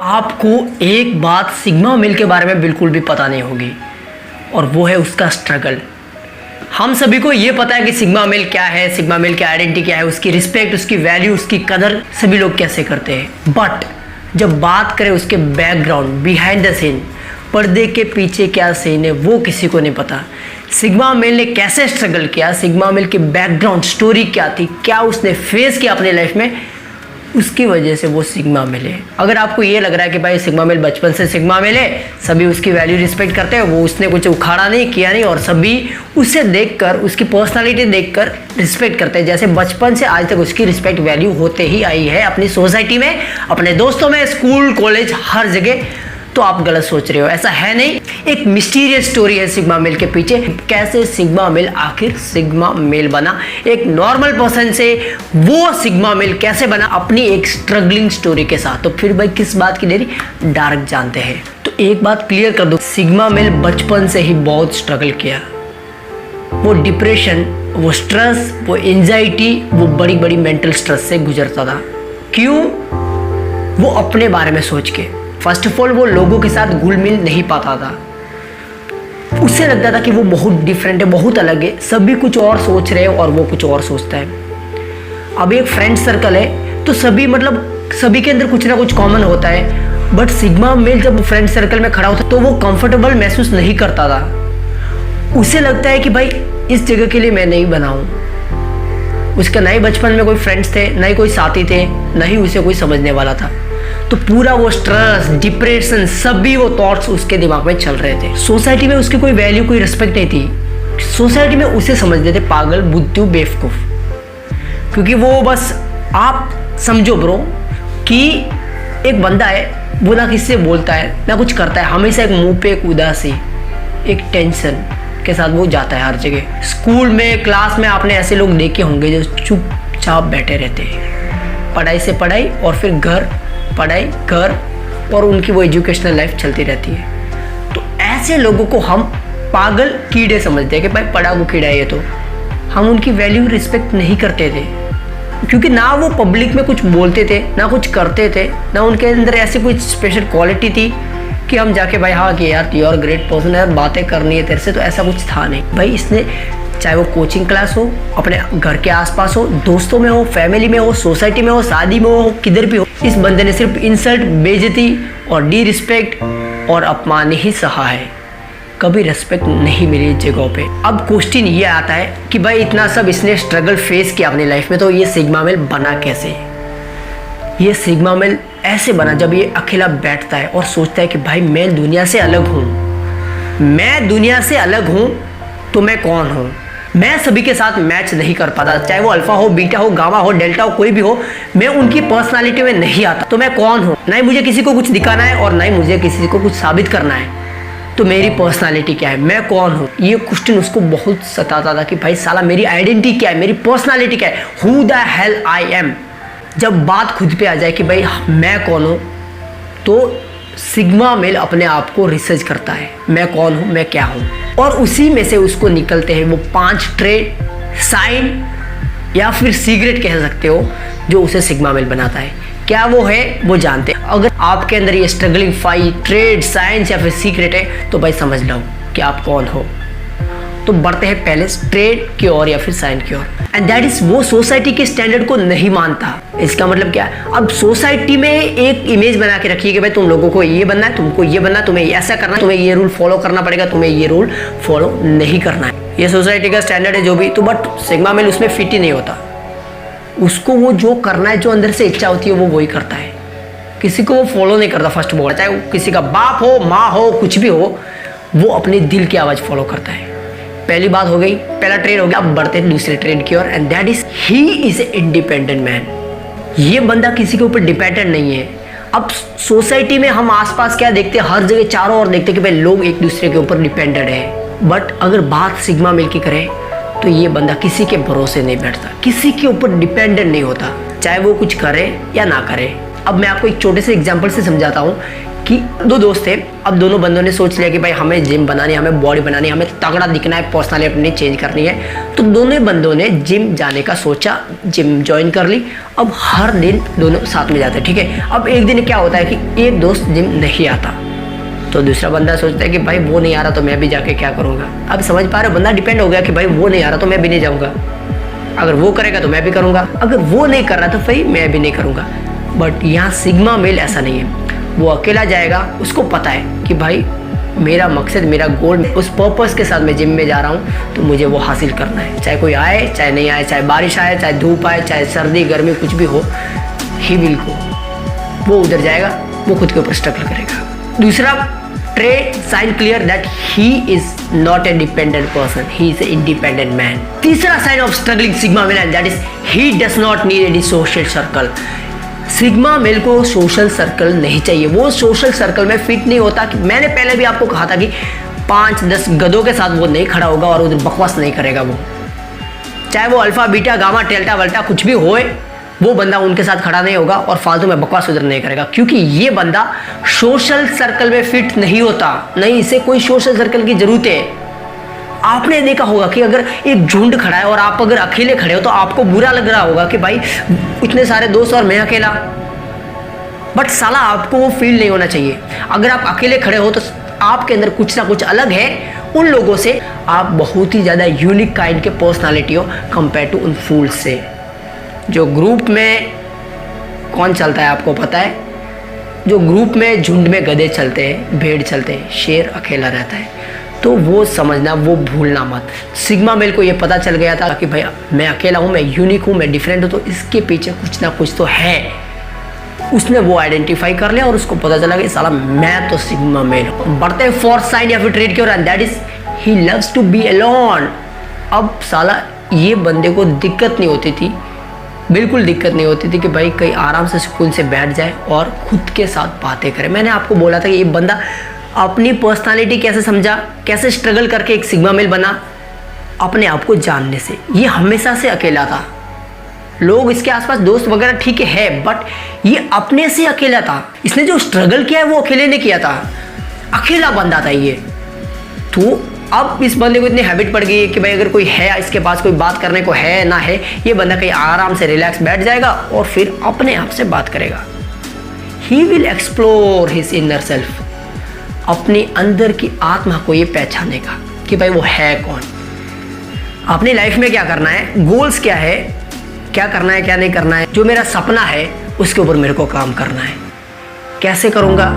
आपको एक बात सिग्मा मिल के बारे में बिल्कुल भी पता नहीं होगी और वो है उसका स्ट्रगल। हम सभी को ये पता है कि सिग्मा मेल क्या है, सिग्मा मेल की आइडेंटिटी क्या है, उसकी रिस्पेक्ट, उसकी वैल्यू, उसकी कदर सभी लोग कैसे करते हैं। बट जब बात करें उसके बैकग्राउंड, बिहाइंड द सीन, पर्दे के पीछे क्या सीन है, वो किसी को नहीं पता। सिग्मा मेल ने कैसे स्ट्रगल किया, सिग्मा मेल की बैकग्राउंड स्टोरी क्या थी, क्या उसने फेस किया अपने लाइफ में, उसकी वजह से वो सिग्मा मेल है। अगर आपको ये लग रहा है कि भाई सिग्मा मेल बचपन से सिग्मा मेल है, सभी उसकी वैल्यू रिस्पेक्ट करते हैं, वो उसने कुछ उखाड़ा नहीं किया नहीं और सभी उसे देखकर, उसकी पर्सनालिटी देखकर रिस्पेक्ट करते हैं, जैसे बचपन से आज तक उसकी रिस्पेक्ट वैल्यू होते ही आई है अपनी सोसाइटी में, अपने दोस्तों में, स्कूल कॉलेज हर जगह। तो आप गलत सोच रहे हो, ऐसा है नहीं। एक मिस्टीरियस स्टोरी है सिग्मा मेल के पीछे, कैसे सिग्मा मेल आखिर सिग्मा मेल बना, एक नॉर्मल पर्सन से वो सिग्मा मेल कैसे बना, अपनी एक स्ट्रगलिंग स्टोरी के साथ। तो फिर भाई किस बात की देरी, डायरेक्ट जानते हैं। तो एक बात क्लियर कर दो, सिग्मा मेल बचपन से ही बहुत स्ट्रगल किया। वो डिप्रेशन, वो स्ट्रेस, वो एंजाइटी, वो बड़ी बड़ी मेंटल स्ट्रेस से गुजरता था। क्यों? वो अपने बारे में सोच के, फर्स्ट ऑफ ऑल वो लोगों के साथ घुल मिल नहीं पाता था। उससे लगता था कि वो बहुत डिफरेंट है, बहुत अलग है, सभी कुछ और सोच रहे हैं और वो कुछ और सोचता है। अब एक फ्रेंड सर्कल है तो सभी सभी के अंदर कुछ ना कुछ कॉमन होता है, बट सिग्मा मेल जब फ्रेंड सर्कल में खड़ा होता तो वो कंफर्टेबल महसूस नहीं करता था। उसे लगता है कि भाई इस जगह के लिए मैं नहीं बना हूँ। उसका ना ही बचपन में कोई फ्रेंड्स थे, ना ही कोई साथी थे, ना ही उसे कोई समझने वाला था। तो पूरा वो स्ट्रेस, डिप्रेशन, सभी वो थॉट्स उसके दिमाग में चल रहे थे। सोसाइटी में उसकी कोई वैल्यू, कोई रिस्पेक्ट नहीं थी। सोसाइटी में उसे समझते थे पागल, बुद्धू, बेवकूफ। क्योंकि वो बस, आप समझो ब्रो कि एक बंदा है, वो ना किसी से बोलता है ना कुछ करता है, हमेशा एक मुंह पे एक उदासी, एक टेंशन के साथ वो जाता है हर जगह। स्कूल में, क्लास में आपने ऐसे लोग देखे होंगे जो चुपचाप बैठे रहते हैं, पढ़ाई से पढ़ाई और फिर घर, पढ़ाई घर, और उनकी वो एजुकेशनल लाइफ चलती रहती है। तो ऐसे लोगों को हम पागल कीड़े समझते हैं कि भाई पढ़ाकू कीड़ा है ये। तो हम उनकी वैल्यू रिस्पेक्ट नहीं करते थे, क्योंकि ना वो पब्लिक में कुछ बोलते थे, ना कुछ करते थे, ना उनके अंदर ऐसी कोई स्पेशल क्वालिटी थी कि हम जाके भाई हाँ कि यार यू आर ग्रेट पर्सन है, बातें करनी है तेरे से। तो ऐसा कुछ था नहीं भाई। इसने, चाहे वो कोचिंग क्लास हो, अपने घर के आसपास हो, दोस्तों में हो, फैमिली में हो, सोसाइटी में हो, शादी में हो, किधर भी हो, इस बंदे ने सिर्फ इंसल्ट, बेइज्जती और डी रिस्पेक्ट और अपमान ही सहा है। कभी रिस्पेक्ट नहीं मिली इस जगहों पे। अब क्वेश्चन ये आता है कि भाई इतना सब इसने स्ट्रगल फेस किया अपनी लाइफ में, तो ये सिग्मा मेल बना कैसे? ये सिग्मा मेल ऐसे बना जब ये अकेला बैठता है और सोचता है कि भाई मैं दुनिया से अलग हूँ, मैं दुनिया से अलग हूँ, तो मैं कौन हूँ? मैं सभी के साथ मैच नहीं कर पाता, चाहे वो अल्फा हो, बीटा हो, गामा हो, डेल्टा हो, कोई भी हो, मैं उनकी पर्सनालिटी में नहीं आता। तो मैं कौन हूँ? ना ही मुझे किसी को कुछ दिखाना है और ना ही मुझे किसी को कुछ साबित करना है। तो मेरी पर्सनालिटी क्या है, मैं कौन हूँ? ये क्वेश्चन उसको बहुत सताता था कि भाई साला मेरी आइडेंटिटी क्या है, मेरी पर्सनालिटी क्या है, who the hell I am. जब बात खुद पे आ जाए कि भाई मैं कौन हूँ, तो सिग्मा मेल अपने आप को रिसर्च करता है, मैं कौन हूँ, मैं क्या हूँ, और उसी में से उसको निकलते हैं वो 5 ट्रेड, साइन या फिर सीक्रेट कह सकते हो, जो उसे सिग्मा मेल बनाता है। क्या वो है, वो जानते हैं। अगर आपके अंदर ये स्ट्रगलिंग 5 ट्रेड, साइंस या फिर सीक्रेट है, तो भाई समझ लो कि आप कौन हो। तो बढ़ते हैं पहले ट्रेड की ओर या फिर साइन की ओर, एंड दैट इज वो सोसाइटी के स्टैंडर्ड को नहीं मानता। इसका मतलब क्या है? अब सोसाइटी में एक इमेज बना के रखिए कि भाई तुम लोगों को ये बनना है, तुमको ये बनना है, तुम्हें ऐसा करना है, तुम्हें ये रूल फॉलो करना पड़ेगा, तुम्हें ये रूल फॉलो नहीं करना है। ये सोसाइटी का स्टैंडर्ड है जो भी। तो बट सिग्मा मेल उसमें फिट ही नहीं होता। उसको वो जो करना है, जो अंदर से इच्छा होती है, वो वही करता है। किसी को वो फॉलो नहीं करता। फर्स्ट बोल, चाहे वो किसी का बाप हो, माँ हो, कुछ भी हो, वो अपने दिल की आवाज़ फॉलो करता है। पहली बात हो गई, पहला ट्रेड हो गया। अब बढ़ते हैं दूसरे ट्रेड की ओर, and that is he is a independent man. ये बंदा किसी के ऊपर डिपेंडेंट नहीं है। अब सोसाइटी में हम आसपास क्या देखते हैं, हर जगह चारों ओर देखते हैं कि भाई लोग एक दूसरे के ऊपर डिपेंडेंट है। बट अगर बात सिग्मा मेल की करें तो ये बंदा किसी के भरोसे नहीं बैठता, किसी के ऊपर डिपेंडेंट नहीं होता, चाहे वो कुछ करे या ना करे। अब मैं आपको एक छोटे से एग्जाम्पल से समझाता हूँ कि दो दोस्त थे। अब दोनों बंदों ने सोच लिया कि भाई हमें जिम बनानी है, हमें बॉडी बनानी है, हमें तगड़ा दिखना है, पर्सनालिटी अपनी चेंज करनी है। तो दोनों बंदों ने जिम जाने का सोचा, जिम ज्वाइन कर ली। अब हर दिन दोनों साथ में जाते, ठीक है। अब एक दिन क्या होता है कि एक दोस्त जिम नहीं आता, तो दूसरा बंदा सोचता है कि भाई वो नहीं आ रहा तो मैं भी जाके क्या करूँगा। अब समझ पा रहे हो, बंदा डिपेंड हो गया कि भाई वो नहीं आ रहा तो मैं भी नहीं जाऊँगा, अगर वो करेगा तो मैं भी करूँगा, अगर वो नहीं कर रहा तो भाई मैं भी नहीं करूँगा। बट यहाँ सिग्मा मेल ऐसा नहीं है, वो अकेला जाएगा। उसको पता है कि भाई मेरा मकसद, मेरा गोल, उस पर्पस के साथ मैं जिम में जा रहा हूँ तो मुझे वो हासिल करना है, चाहे कोई आए चाहे नहीं आए, चाहे बारिश आए चाहे धूप आए, चाहे सर्दी गर्मी कुछ भी हो, ही विल गो। वो उधर जाएगा, वो खुद के ऊपर स्ट्रगल करेगा। दूसरा trait sign clear that he is not a dependent person, he is a independent man. तीसरा sign of struggling sigma male that is he does not need any social circle. Sigma male को social circle नहीं चाहिए, वो social circle में fit नहीं होता। कि मैंने पहले भी आपको कहा था कि 5-10 गधों के साथ वो नहीं खड़ा होगा और उधर बकवास नहीं करेगा। वो चाहे वो अल्फा बीटा गामा डेल्टा वल्टा कुछ भी होए, वो बंदा उनके साथ खड़ा नहीं होगा और फालतू में बकवास उधर नहीं करेगा, क्योंकि ये बंदा सोशल सर्कल में फिट नहीं होता। नहीं, इसे कोई सोशल सर्कल की जरूरत है। आपने देखा होगा कि अगर एक झुंड खड़ा है और आप अगर अकेले खड़े हो तो आपको बुरा लग रहा होगा कि भाई इतने सारे दोस्त और मैं अकेला, बट साला आपको वो फील नहीं होना चाहिए। अगर आप अकेले खड़े हो तो आपके अंदर कुछ ना कुछ अलग है उन लोगों से, आप बहुत ही ज़्यादा यूनिक काइंड के पर्सनालिटी हो कंपेयर टू उन फूल्स से। जो ग्रुप में कौन चलता है आपको पता है, जो ग्रुप में झुंड में गधे चलते हैं, भेड़ चलते हैं, शेर अकेला रहता है। तो वो समझना, वो भूलना मत। सिग्मा मेल को ये पता चल गया था कि भाई मैं अकेला हूँ, मैं यूनिक हूँ, मैं डिफरेंट हूँ, तो इसके पीछे कुछ ना कुछ तो है। उसने वो आइडेंटिफाई कर लिया और उसको पता चला कि साला मैं तो सिग्मा मेल हूँ। बढ़ते फोर्थ साइन या फिर ट्रेड की ओर, that is he loves to be alone. अब साला ये बंदे को दिक्कत नहीं होती थी, बिल्कुल दिक्कत नहीं होती थी कि भाई कहीं आराम से सुकून से बैठ जाए और खुद के साथ बातें करे। मैंने आपको बोला था कि ये बंदा अपनी पर्सनालिटी कैसे समझा, कैसे स्ट्रगल करके एक सिग्मा मेल बना, अपने आप को जानने से। ये हमेशा से अकेला था, लोग इसके आसपास दोस्त वगैरह ठीक है, बट ये अपने से अकेला था। इसने जो स्ट्रगल किया है वो अकेले ने किया था, अकेला बंदा था ये। तो अब इस बंदे को इतनी हैबिट पड़ गई है कि भाई अगर कोई है इसके पास, कोई बात करने को है ना है, ये बंदा कहीं आराम से रिलैक्स बैठ जाएगा और फिर अपने आप से बात करेगा। He will explore his inner self, अपने अंदर की आत्मा को ये पहचानेगा कि भाई वो है कौन, अपनी लाइफ में क्या करना है, गोल्स क्या है, क्या करना है क्या नहीं करना है, जो मेरा सपना है उसके ऊपर मेरे को काम करना है, कैसे करूँगा,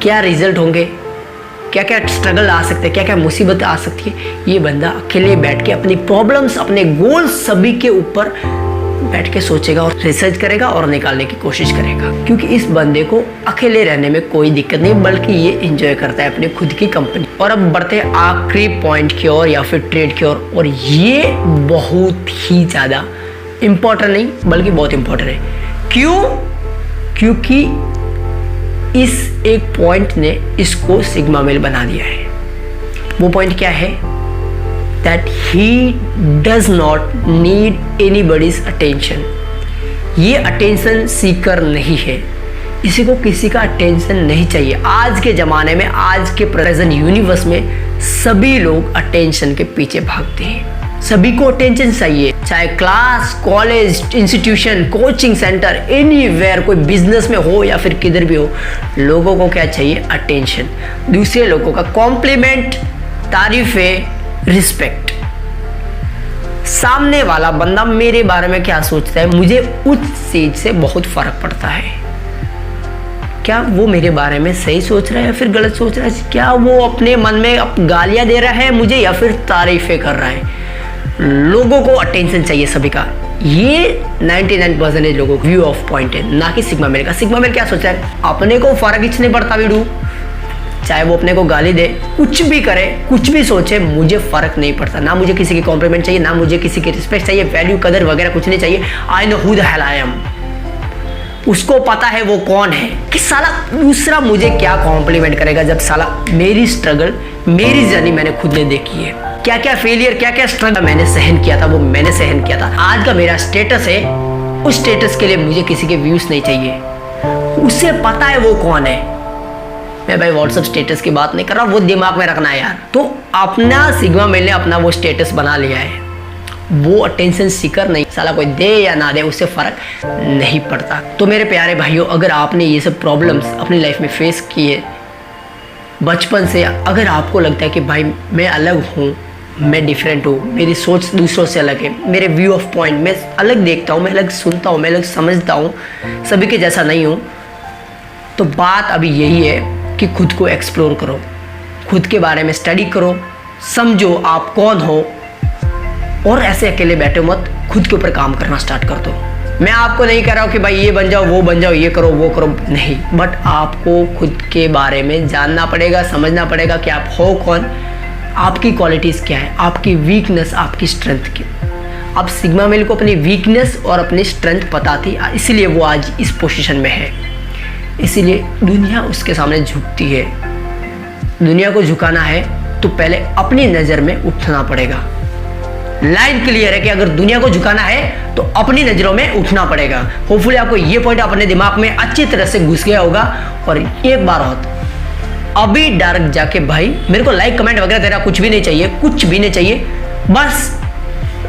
क्या रिजल्ट होंगे, क्या क्या स्ट्रगल आ सकते हैं, क्या क्या मुसीबत आ सकती है। ये बंदा अकेले बैठ के अपनी प्रॉब्लम्स, अपने गोल्स सभी के ऊपर बैठ के सोचेगा और रिसर्च करेगा और निकालने की कोशिश करेगा, क्योंकि इस बंदे को अकेले रहने में कोई दिक्कत नहीं, बल्कि ये एंजॉय करता है अपनी खुद की कंपनी। और अब बढ़ते हैं आखिरी पॉइंट की ओर या फिर ट्रेड की ओर, और ये बहुत ही ज़्यादा इम्पोर्टेंट नहीं बल्कि बहुत इम्पोर्टेंट है। क्यों? क्योंकि इस एक पॉइंट ने इसको सिग्मा मेल बना दिया है। वो पॉइंट क्या है? That he does not need anybody's attention. ये अटेंशन सीकर नहीं है, इसी को किसी का अटेंशन नहीं चाहिए। आज के ज़माने में, आज के प्रेजेंट यूनिवर्स में सभी लोग अटेंशन के पीछे भागते हैं। सभी को अटेंशन चाहिए, चाहे class, college, institution, coaching centre, anywhere, कोई बिजनेस में हो या फिर किधर भी हो, लोगों को क्या चाहिए? अटेंशन, दूसरे लोगों का कॉम्प्लीमेंट, तारीफें, रिस्पेक्ट। सामने वाला बंदा मेरे बारे में क्या सोचता है, मुझे उस चीज से बहुत फर्क पड़ता है। क्या वो मेरे बारे में सही सोच रहा है या फिर गलत सोच रहा है? क्या वो अपने मन में गालियां दे रहा है मुझे या फिर तारीफें कर रहा है? लोगों को अटेंशन चाहिए सभी का। ये 99% लोगों का व्यू ऑफ पॉइंट है, ना कि सिग्मा मेल का। सिग्मा मेल क्या सोचा है? अपने को फर्क कुछ नहीं पड़ता बिडू, चाहे वो अपने को गाली दे, कुछ भी करे, कुछ भी सोचे, मुझे फर्क नहीं पड़ता। ना मुझे किसी की कॉम्प्लीमेंट चाहिए, ना मुझे किसी की रिस्पेक्ट चाहिए, वैल्यू कदर वगैरह कुछ नहीं चाहिए। I know who the hell I am. उसको पता है वो कौन है, कि साला दूसरा मुझे क्या कॉम्प्लीमेंट करेगा, जब साला मेरी स्ट्रगल, मेरी जर्नी मैंने खुद ने देखी है। क्या क्या फेलियर, क्या क्या स्ट्रगल मैंने सहन किया था, वो मैंने सहन किया था। आज का मेरा स्टेटस है, उस स्टेटस के लिए मुझे किसी के व्यूज नहीं चाहिए। उसे पता है वो कौन है, मैं भाई व्हाट्सअप स्टेटस की बात नहीं कर रहा, वो दिमाग में रखना है यार। तो अपना सिग्मा मेल ने अपना वो स्टेटस बना लिया है, वो अटेंशन सीकर नहीं, साला कोई दे या ना दे उससे फ़र्क नहीं पड़ता। तो मेरे प्यारे भाइयों, अगर आपने ये सब प्रॉब्लम्स अपनी लाइफ में फेस किए बचपन से, अगर आपको लगता है कि भाई मैं अलग हूँ, मैं डिफरेंट हूँ, मेरी सोच दूसरों से अलग है, मेरे व्यू ऑफ पॉइंट मैं अलग देखता हूँ, मैं अलग सुनता हूँ, मैं अलग समझता हूँ, सभी के जैसा नहीं हूँ, तो बात अभी यही है कि खुद को एक्सप्लोर करो, खुद के बारे में स्टडी करो, समझो आप कौन हो, और ऐसे अकेले बैठे मत, खुद के ऊपर काम करना स्टार्ट कर दो। मैं आपको नहीं कह रहा हूँ कि भाई ये बन जाओ, वो बन जाओ, ये करो, वो करो, नहीं, बट आपको खुद के बारे में जानना पड़ेगा, समझना पड़ेगा कि आप हो कौन, आपकी क्वालिटीज़ क्या है, आपकी वीकनेस, आपकी स्ट्रेंथ की। अब सिग्मा मेल को अपनी वीकनेस और अपनी स्ट्रेंथ पता थी, इसलिए वो आज इस पोजीशन में है, इसीलिए दुनिया उसके सामने झुकती है। दुनिया को झुकाना है तो पहले अपनी नज़र में उठना पड़ेगा। लाइन क्लियर है कि अगर दुनिया को झुकाना है तो अपनी नज़रों में उठना पड़ेगा। होपफुली आपको ये पॉइंट अपने दिमाग में अच्छी तरह से घुस गया होगा। और एक बार और अभी डायरेक्ट जाके भाई मेरे को लाइक कमेंट वगैरह तेरा कुछ भी नहीं चाहिए, कुछ भी नहीं चाहिए, बस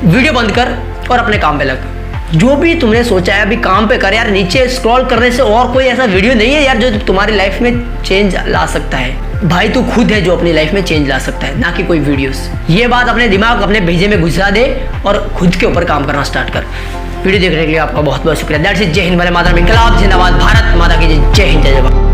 वीडियो बंद कर और अपने काम पे लग। जो भी तुमने सोचा है अभी काम पे कर यार। नीचे स्क्रॉल करने से और कोई ऐसा वीडियो नहीं है यार जो तुम्हारी लाइफ में चेंज ला सकता है। भाई तू खुद है जो अपनी लाइफ में चेंज ला सकता है, ना कि कोई वीडियोस। ये बात अपने दिमाग, अपने भेजे में घुसा दे और खुद के ऊपर काम करना स्टार्ट कर। वीडियो देखने के लिए आपका बहुत बहुत शुक्रिया। That's it. जय हिंद, वंदे मातरम, इंकलाब जिंदाबाद, भारत माता की जय। जय हिंद, जय जवान।